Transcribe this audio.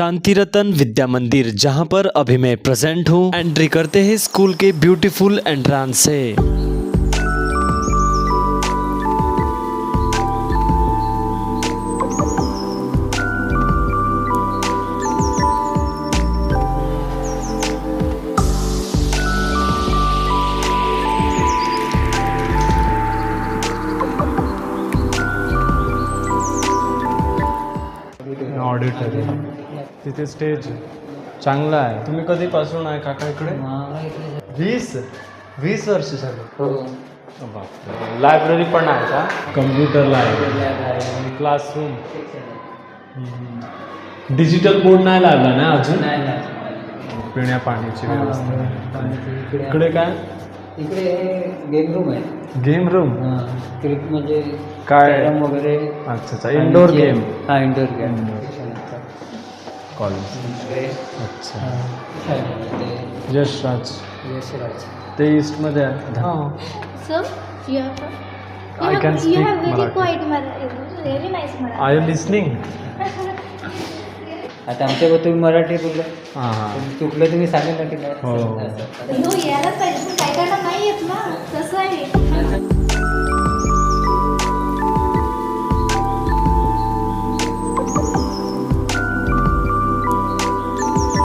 शांति रतन विद्या मंदिर, जहां पर अभी मैं प्रेजेंट हूं। एंट्री करते हैं स्कूल के ब्यूटीफुल एंट्रेंस से। ऑडिटरी, तिथे स्टेज चांगला आहे. तुम्ही कधीपासून आहे काका इकडे? 20 वर्ष झालं. लायब्ररी पण आहे का? कम्प्युटर आहे, क्लासरूम. डिजिटल बोर्ड नाही लागला ना अजून? पिण्या पाण्याची व्यवस्था. इकडे काय? इकडे गेम रूम आहे. गेम रूम क्रिकेट म्हणजे काय कॅरम वगैरे. अच्छा, इंडोर गेम. हा, इंडोर गेम. कॉलेज. अच्छा. यशराज ते ईस्टमध्ये आहे. So, you have, I can speak you have very Marathi. quiet Marathi, very nice Marathi. I you listening? आता आमच्याबद्दल तुम्ही मराठी बोलला, हां हां. चुकलं तुम्ही सांगितलं की नाही. हो. हो, यायलाच पाहिजे, पण काही काहींना नाही येत ना, तसं आहे.